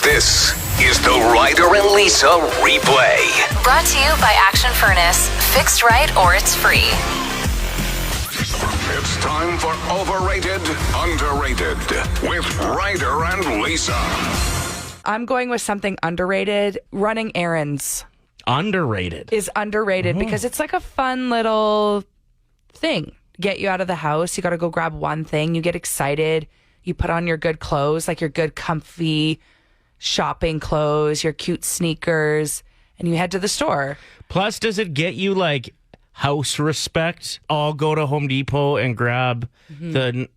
This is the Ryder and Lisa replay. Brought to you by Action Furnace. Fixed right or it's free. It's time for Overrated, Underrated with Ryder and Lisa. I'm going with something underrated. Running errands Underrated. is underrated because it's like a fun little thing. Get you out of the house. You got to go grab one thing. You get excited. You put on your good clothes, like your good comfy shopping clothes, your cute sneakers, and you head to the store. Plus, does it get you like house respect? I'll go to Home Depot and grab the,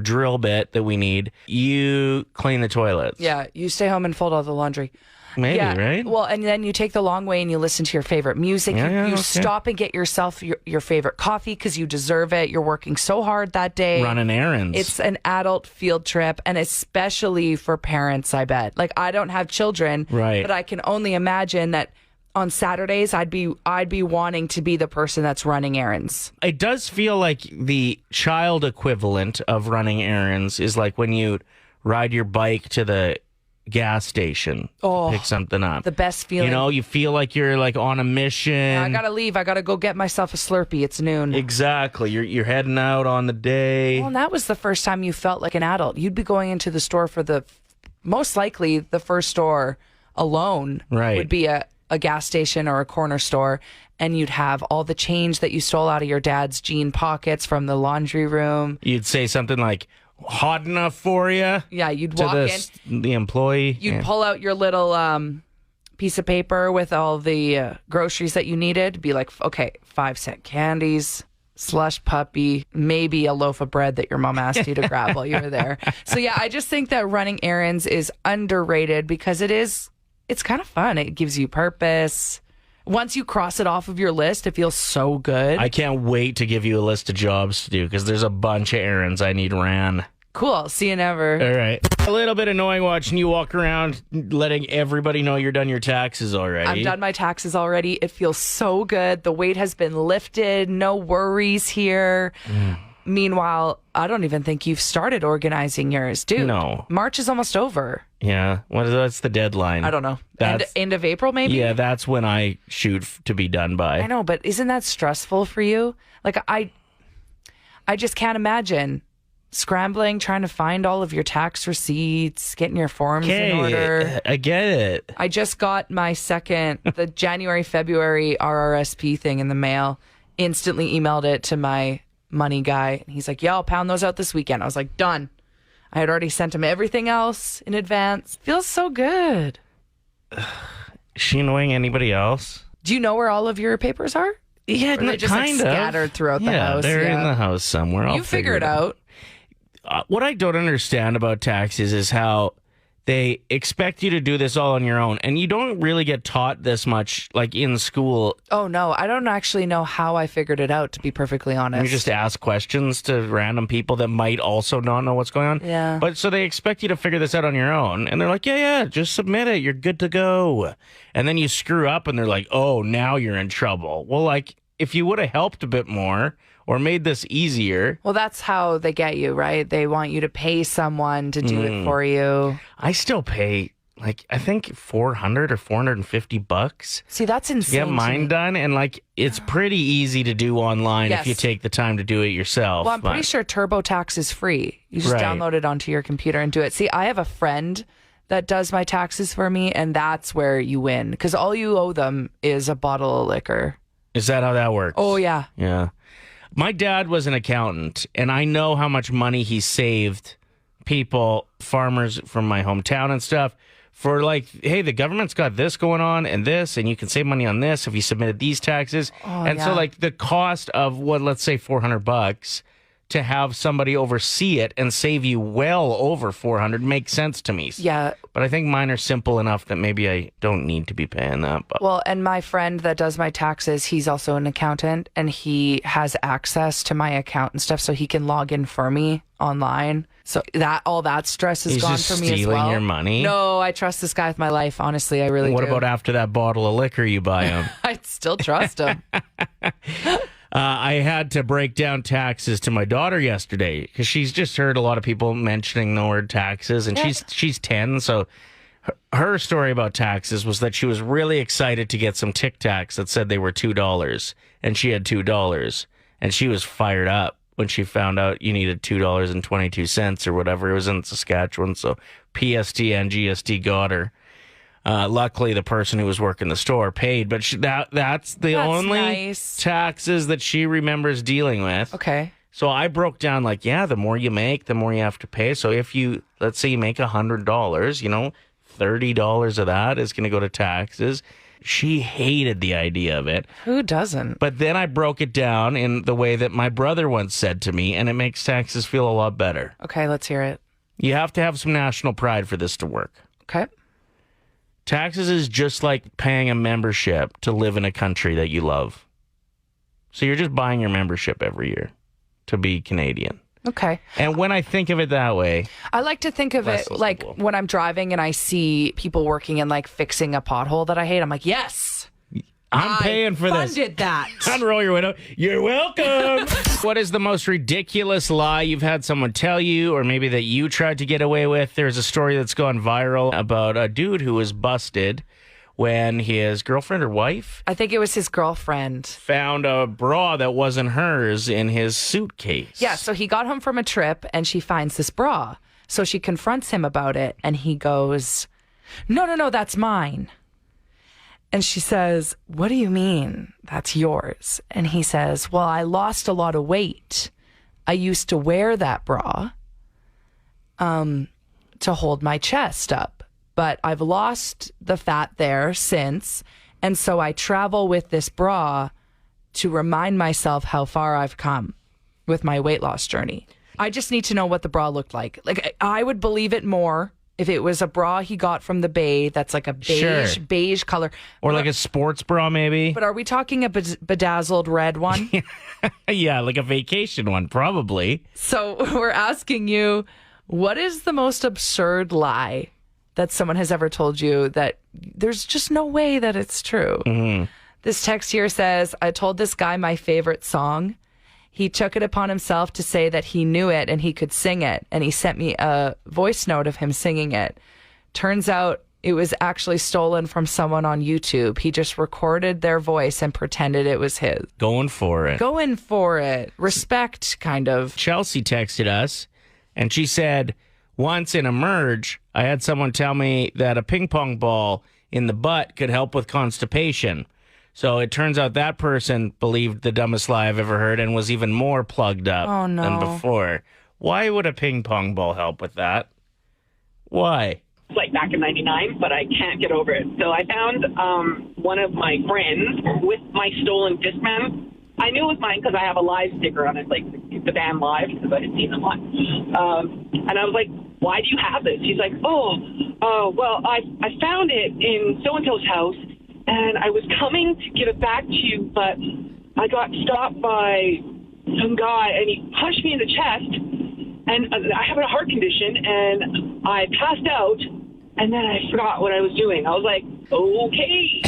drill bit that we need. You clean the toilets. Yeah, you stay home and fold all the laundry. Maybe, Yeah. right? Well, and then you take the long way and you listen to your favorite music. You okay. stop and get yourself your favorite coffee because you deserve it. You're working so hard that day. Running errands. It's an adult field trip, and especially for parents, I bet. Like, I don't have children, Right. but I can only imagine that on Saturdays I'd be wanting to be the person that's running errands. It does feel like the child equivalent of running errands is like when you ride your bike to the gas station to pick something up. The best feeling. You feel like you're like on a mission. I gotta leave. I gotta go get myself a Slurpee. It's noon. Exactly. You're heading out on the day. Well, and that was the first time you felt like an adult. You'd be going into the store for most likely the first store alone Right. would be a gas station or a corner store, and you'd have all the change that you stole out of your dad's jean pockets from the laundry room. You'd say something like, hot enough for you? Yeah, you'd To walk in. the employee. You'd pull out your little piece of paper with all the groceries that you needed. Be like, okay, 5-cent candies, slush puppy, maybe a loaf of bread that your mom asked you to grab while you were there. So yeah, I just think that running errands is underrated because it's kind of fun. It gives you purpose. Once you cross it off of your list, it feels so good. I can't wait to give you a list of jobs to do because there's a bunch of errands I need ran. Cool. See you never. All right. A little bit annoying watching you walk around letting everybody know you're done your taxes already. I've done my taxes already. It feels so good. The weight has been lifted. No worries here. Meanwhile, I don't even think you've started organizing yours, dude. No. March is almost over. Yeah. What's the deadline? I don't know. That's- End of April, maybe? Yeah, that's when I shoot to be done by. I know, but isn't that stressful for you? Like, I just can't imagine scrambling, trying to find all of your tax receipts, getting your forms in order. I get it. I just got my the January, February RRSP thing in the mail, instantly emailed it to my money guy. And he's like, yeah, I'll pound those out this weekend. I was like, done. I had already sent him everything else in advance. Feels so good. Is she annoying anybody else? Do you know where all of your papers are? Yeah, Or are they just kind of. scattered throughout the house? They're in the house somewhere. I'll You figure it out. What I don't understand about taxes is how they expect you to do this all on your own, and you don't really get taught this much, like in school. Oh, no. I don't actually know how I figured it out, to be perfectly honest. You just ask questions to random people that might also not know what's going on. Yeah. But so they expect you to figure this out on your own, and they're like, yeah, just submit it. You're good to go. And then you screw up, and they're like, oh, now you're in trouble. Well, like, if you would have helped a bit more or made this easier. Well, that's how they get you, right? They want you to pay someone to do it for you. I still pay, like, I think $400 or $450. See, that's insane. Get to mine me. done, and like it's pretty easy to do online Yes. if you take the time to do it yourself. Well, I'm pretty sure TurboTax is free. You just Right. download it onto your computer and do it. See, I have a friend that does my taxes for me, and that's where you win because all you owe them is a bottle of liquor. Is that how that works? Oh, yeah. Yeah. My dad was an accountant, and I know how much money he saved people, farmers from my hometown and stuff, for like, hey, the government's got this going on and this, and you can save money on this if you submitted these taxes. And so, yeah. like, the cost of let's say $400 to have somebody oversee it and save you well over $400 makes sense to me. Yeah. But I think mine are simple enough that maybe I don't need to be paying that. But Well, and my friend that does my taxes, he's also an accountant, and he has access to my account and stuff, so he can log in for me online. So all that stress is he's gone just for me as stealing well. your money. No, I trust this guy with my life. Honestly, I really What do. about after that bottle of liquor you buy him? I still trust him. I had to break down taxes to my daughter yesterday because she's just heard a lot of people mentioning the word taxes, and she's 10, so Her story about taxes was that she was really excited to get some Tic Tacs that said they were $2, and she had $2, and she was fired up when she found out you needed $2.22 or whatever. It was in Saskatchewan, so PST and GST got her. Luckily, the person who was working the store paid, but that's the only nice. taxes that she remembers dealing with. Okay. So I broke down the more you make, the more you have to pay. So if let's say you make $100, $30 of that is going to go to taxes. She hated the idea of it. Who doesn't? But then I broke it down in the way that my brother once said to me, and it makes taxes feel a lot better. Okay, let's hear it. You have to have some national pride for this to work. Okay. Taxes is just like paying a membership to live in a country that you love. So you're just buying your membership every year to be Canadian. Okay. And when I think of it that way, I like to think of it like when I'm driving and I see people working and like fixing a pothole that I hate. I'm like, yes, I'm paying for this. Funded that. Unroll your window. You're welcome. What is the most ridiculous lie you've had someone tell you, or maybe that you tried to get away with? There's a story that's gone viral about a dude who was busted when his girlfriend or wife, I think it was his girlfriend, found a bra that wasn't hers in his suitcase. Yeah, so he got home from a trip and she finds this bra. So she confronts him about it and he goes, no, that's mine. And she says, what do you mean that's yours? And he says, well, I lost a lot of weight. I used to wear that bra to hold my chest up. But I've lost the fat there since. And so I travel with this bra to remind myself how far I've come with my weight loss journey. I just need to know what the bra looked like. Like, I would believe it more if it was a bra he got from the Bay that's like a beige color. Or like a sports bra, maybe. But are we talking a bedazzled red one? Yeah, like a vacation one, probably. So we're asking you, what is the most absurd lie that someone has ever told you that there's just no way that it's true? Mm-hmm. This text here says, I told this guy my favorite song. He took it upon himself to say that he knew it and he could sing it. And he sent me a voice note of him singing it. Turns out it was actually stolen from someone on YouTube. He just recorded their voice and pretended it was his. Going for it. Respect, kind of. Chelsea texted us and she said, once in a merge, I had someone tell me that a ping pong ball in the butt could help with constipation. So it turns out that person believed the dumbest lie I've ever heard and was even more plugged up than before. Why would a ping pong ball help with that? Why? Like back in '99, but I can't get over it. So I found one of my friends with my stolen Discman. I knew it was mine because I have a live sticker on it, like the band live, because I had seen them live. And I was like, why do you have this? He's like, well, I found it in so-and-so's house, and I was coming to give it back to you, but I got stopped by some guy, and he punched me in the chest, and I have a heart condition, and I passed out, and then I forgot what I was doing. I was like, okay.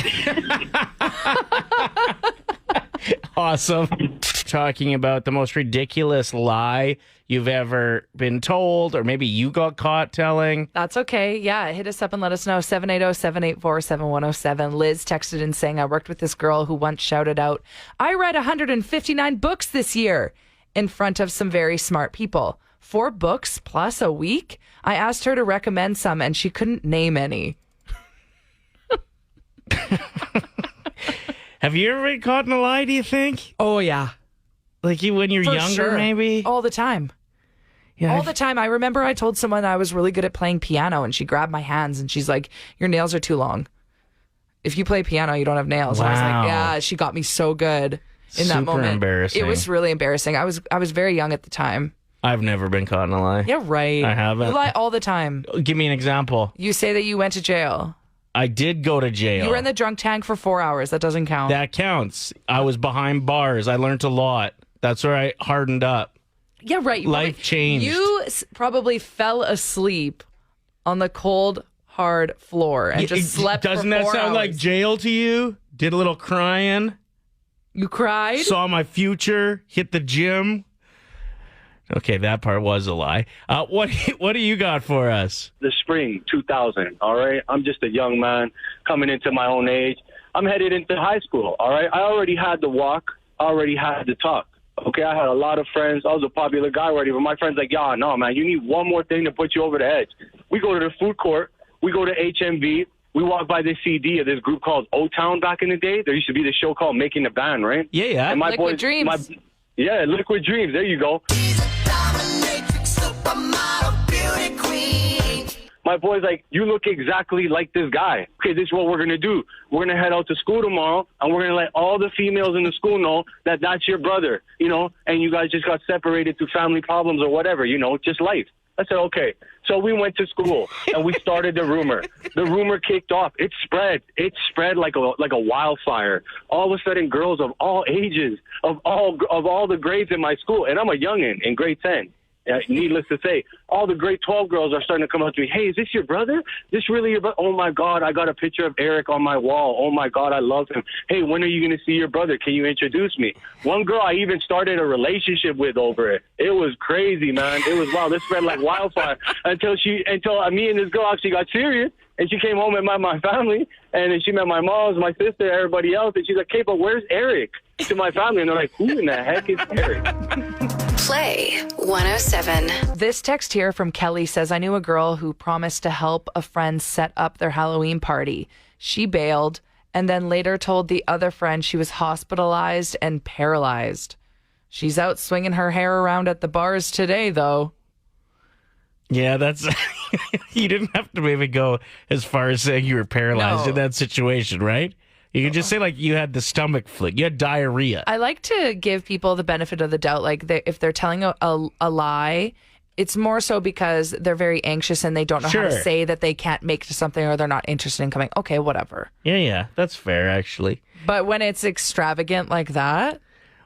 Awesome. Talking about the most ridiculous lie you've ever been told, or maybe you got caught telling. That's okay. Yeah, hit us up and let us know. 780-784-7107. Liz texted in saying, I worked with this girl who once shouted out, I read 159 books this year in front of some very smart people. 4 books plus a week? I asked her to recommend some and she couldn't name any. Have you ever been caught in a lie, do you think? Oh, yeah. Like when you're younger, sure. maybe? All the time. Yeah, all the time. I remember I told someone I was really good at playing piano and she grabbed my hands and she's like, your nails are too long. If you play piano, you don't have nails. Wow. And I was like, yeah, she got me so good in that moment. Embarrassing. It was really embarrassing. I was very young at the time. I've never been caught in a lie. Yeah, right. I haven't. You lie all the time. Give me an example. You say that you went to jail. I did go to jail. You were in the drunk tank for 4 hours. That doesn't count. That counts. I was behind bars. I learned a lot. That's where I hardened up. Yeah, right. Life changed. You probably fell asleep on the cold, hard floor and just slept for 4 hours. Doesn't that sound like jail to you? Did a little crying. You cried? Saw my future. Hit the gym. Okay, that part was a lie. What do you got for us? The spring 2000, all right? I'm just a young man coming into my own age. I'm headed into high school, all right? I already had the walk. I already had the talk. Okay, I had a lot of friends. I was a popular guy already, but my friends like, yeah, no, man, you need one more thing to put you over the edge. We go to the food court. We go to HMV. We walk by this CD of this group called O-Town back in the day. There used to be this show called Making the Band, right? Yeah. And my Liquid Dreams. Liquid Dreams. There you go. My boy's like, you look exactly like this guy. Okay, this is what we're going to do. We're going to head out to school tomorrow, and we're going to let all the females in the school know that that's your brother, and you guys just got separated through family problems or whatever, just life. I said, okay. So we went to school, and we started the rumor. The rumor kicked off. It spread. It spread like a wildfire. All of a sudden, girls of all ages, of all the grades in my school, and I'm a youngin' in grade 10. Needless to say, all the grade 12 girls are starting to come up to me. Hey, is this your brother? This really your brother? Oh, my God, I got a picture of Eric on my wall. Oh, my God, I love him. Hey, when are you going to see your brother? Can you introduce me? One girl I even started a relationship with over it. It was crazy, man. It was wild. This spread like wildfire until me and this girl actually got serious. And she came home and met my family, and then she met my mom, my sister, everybody else. And she's like, hey, but where's Eric? To my family. And they're like, who in the heck is Eric? Play 107. This text here from Kelly says, I knew a girl who promised to help a friend set up their Halloween party. She bailed and then later told the other friend she was hospitalized and paralyzed. She's out swinging her hair around at the bars today, though. Yeah, that's... You didn't have to maybe go as far as saying you were paralyzed in that situation, right? You could just say, like, you had the stomach flu. You had diarrhea. I like to give people the benefit of the doubt. Like, if they're telling a lie, it's more so because they're very anxious and they don't know how to say that they can't make something or they're not interested in coming. Okay, whatever. Yeah. That's fair, actually. But when it's extravagant like that...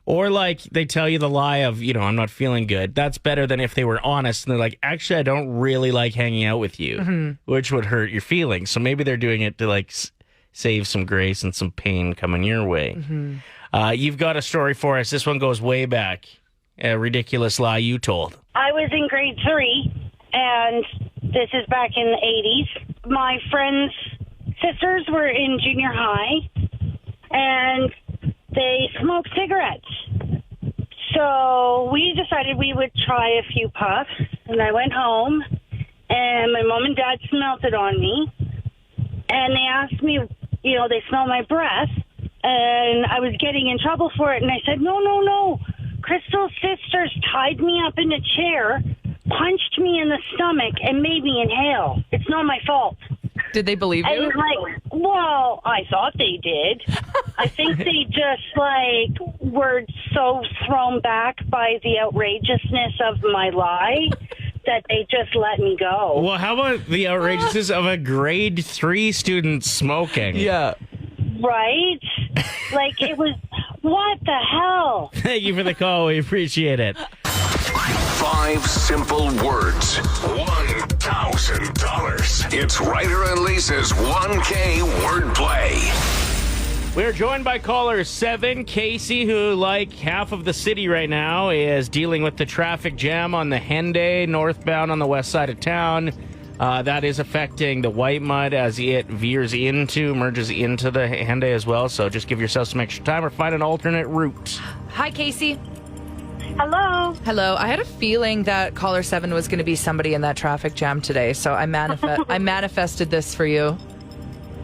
Or like they tell you the lie of, I'm not feeling good. That's better than if they were honest and they're like, actually, I don't really like hanging out with you, which would hurt your feelings. So maybe they're doing it to like save some grace and some pain coming your way. You've got a story for us. This one goes way back. A ridiculous lie you told. I was in grade 3, and this is back in the 80s. My friend's sisters were in junior high, and they smoked cigarettes. So we decided we would try a few puffs, and I went home, and my mom and dad smelled it on me, and they asked me, they smelled my breath, and I was getting in trouble for it, and I said, no. Crystal's sisters tied me up in a chair, punched me in the stomach, and made me inhale. It's not my fault. Did they believe you? And well, I thought they did. I think they just were so thrown back by the outrageousness of my lie that they just let me go. Well, how about the outrageousness of a grade 3 student smoking? Yeah. Right? It was, what the hell? Thank you for the call. We appreciate it. 5 simple words, $1,000. It's Ryder and Lisa's 1K wordplay. We're joined by caller 7, Casey, who, like half of the city right now, is dealing with the traffic jam on the Henday northbound on the west side of town. That is affecting the White Mud as it merges into the Henday as well. So just give yourself some extra time or find an alternate route. Hi, Casey. Hello. Hello. I had a feeling that caller 7 was going to be somebody in that traffic jam today, so I manifested this for you.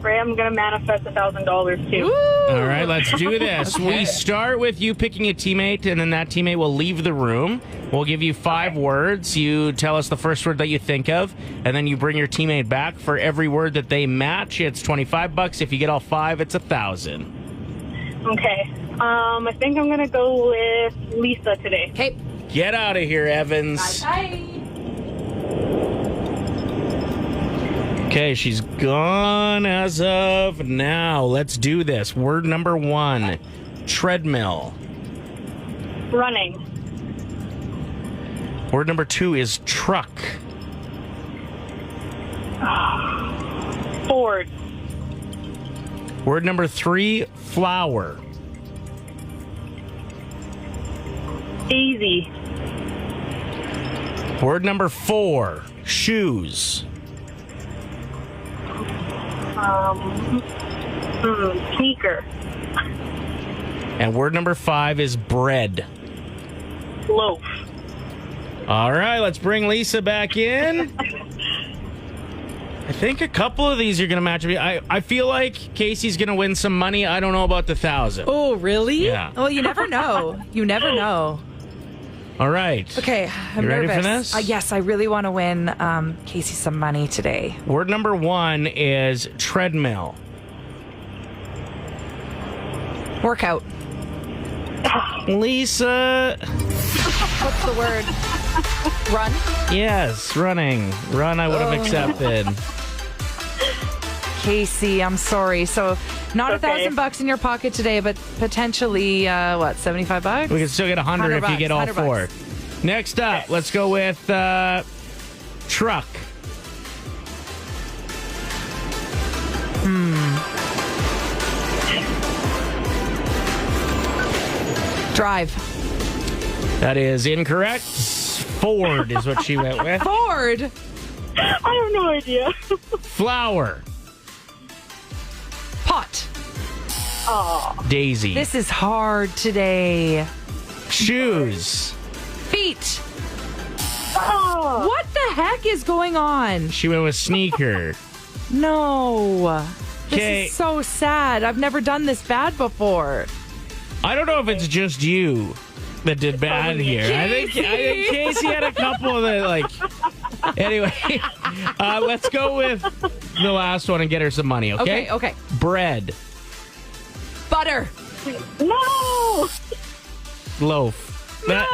I'm going to manifest $1,000 too. Woo! All right, let's do this. Okay. We start with you picking a teammate, and then that teammate will leave the room. We'll give you 5 words. You tell us the first word that you think of, and then you bring your teammate back. For every word that they match, it's $25. If you get all 5, it's $1,000. Okay. I think I'm going to go with Lisa today. Okay. Get out of here, Evans. Bye. Okay, she's gone as of now. Let's do this. Word number 1, treadmill. Running. Word number 2 is truck. Ford. Word number 3, flower. Easy. Word number 4, shoes. Sneaker. And word number 5 is bread. Loaf. All right, let's bring Lisa back in. I think a couple of these are going to match up. I feel like Casey's going to win some money. I don't know about the 1,000. Oh, really? Yeah. Well, you never know. You never know. All right. Okay, I'm You ready nervous. for this? Yes, I really want to win Casey some money today. Word number 1 is treadmill. Workout. Lisa. What's the word? Run? Yes, running. Run, I would have accepted. Casey, I'm sorry. So, not Okay. $1,000 in your pocket today, but potentially, $75? We can still get 100 if you get all 100 4. bucks. Next up, let's go with truck. Drive. That is incorrect. Ford is what she went with. Ford. I have no idea. Flower. Pot. Daisy. This is hard today. Shoes. Feet. Oh. What the heck is going on? She went with sneaker. No. This Okay. is so sad. I've never done this bad before. I don't know if it's just you that did bad here. I think Casey had a couple that, like... Anyway, let's go with the last one and get her some money, okay? Okay. Bread. Butter. No. Loaf. No.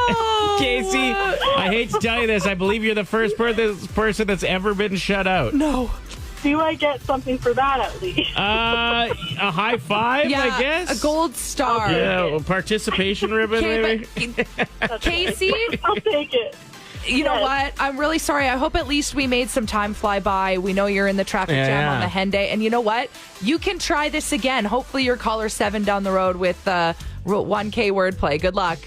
Casey, I hate to tell you this. I believe you're the first person that's ever been shut out. No. Do I get something for that at least? A high five, Yeah, I guess? a gold star. Yeah, a participation ribbon, maybe? But, Casey, I'll take it. you know what? I'm really sorry. I hope at least we made some time fly by. We know you're in the traffic jam on the hen day. And you know what? You can try this again. Hopefully you're caller 7 down the road with 1K wordplay. Good luck.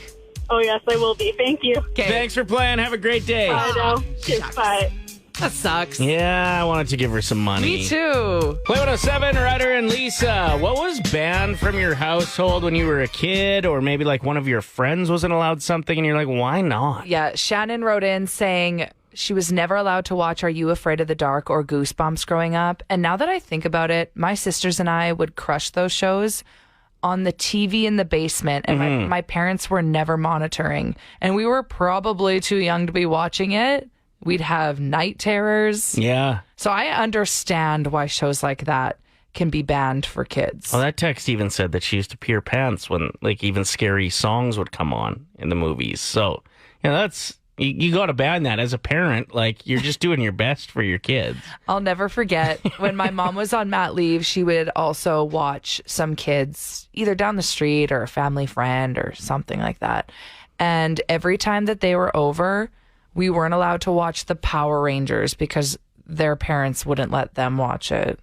Oh, yes, I will be. Thank you. Okay. Thanks for playing. Have a great day. I know. shucks. Bye. That sucks. Yeah, I wanted to give her some money. Me too. Play 107, Ryder and Lisa. What was banned from your household when you were a kid, or maybe like one of your friends wasn't allowed something and you're like, why not? Yeah, Shannon wrote in saying she was never allowed to watch Are You Afraid of the Dark or Goosebumps growing up. And now that I think about it, my sisters and I would crush those shows on the TV in the basement, and my parents were never monitoring. And we were probably too young to be watching it. We'd have night terrors. Yeah. So I understand why shows like that can be banned for kids. Well, that text even said that she used to pee her pants when, like, even scary songs would come on in the movies. So, that's... You got to ban that as a parent. Like, you're just doing your best for your kids. I'll never forget when my mom was on mat leave, she would also watch some kids either down the street or a family friend or something like that. And every time that they were over, we weren't allowed to watch the Power Rangers because their parents wouldn't let them watch it.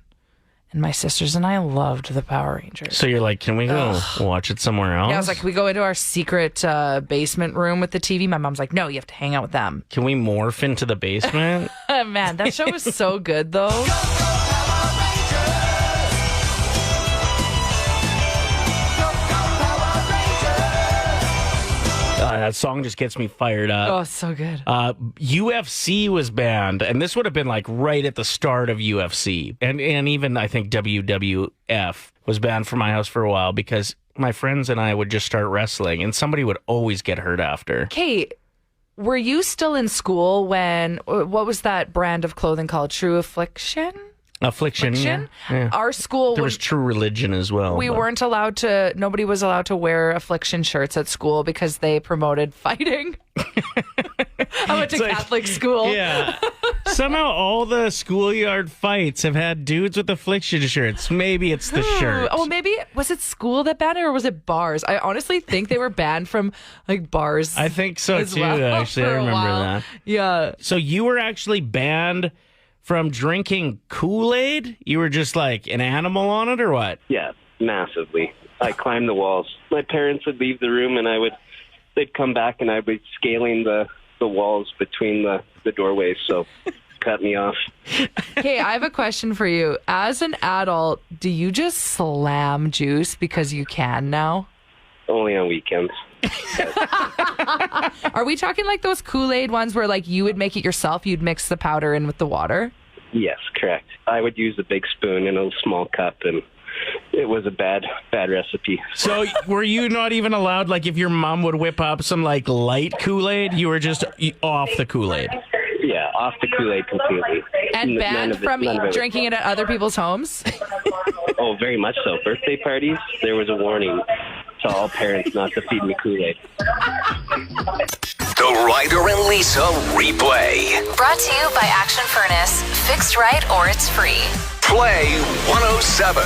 And my sisters and I loved the Power Rangers. So you're like, can we go watch it somewhere else? Yeah, I was like, can we go into our secret basement room with the TV? My mom's like, no, you have to hang out with them. Can we morph into the basement? Man, that show was so good, though. That song just gets me fired up. Oh, so good. UFC was banned, and this would have been like right at the start of UFC. And even I think WWF was banned from my house for a while because my friends and I would just start wrestling, and somebody would always get hurt after. Kate, were you still in school when, what was that brand of clothing called? True Affliction? Affliction. Yeah. Our school, There was True Religion as well. we but- weren't allowed to, nobody was allowed to wear Affliction shirts at school because they promoted fighting. I went to like- Catholic school. Yeah. Somehow all the schoolyard fights have had dudes with Affliction shirts. Maybe it's the shirt. Oh, maybe, was it school that banned it or was it bars? I honestly think they were banned from like bars. I think so as too, well actually. I for a remember while. that. Yeah. So you were actually banned from drinking Kool-Aid? You were just like an animal on it or what? Yeah, massively. I climbed the walls. My parents would leave the room and they'd come back and I'd be scaling the the walls between the doorways, so cut me off. Okay, I have a question for you. As an adult, do you just slam juice because you can now? Only on weekends. Are we talking like those Kool-Aid ones where like you would make it yourself? You'd mix the powder in with the water? Yes, correct. I would use a big spoon in a small cup, and it was a bad recipe. So were you not even allowed, like if your mom would whip up some like light Kool-Aid, you were just off the Kool-Aid? Yeah, off the Kool-Aid completely. And banned from drinking it at other people's homes? Oh, very much so. Birthday parties, there was a warning to all parents not to feed me Kool-Aid. The Ryder and Lisa replay. Brought to you by Action Furnace. Fixed right or it's free. Play 107.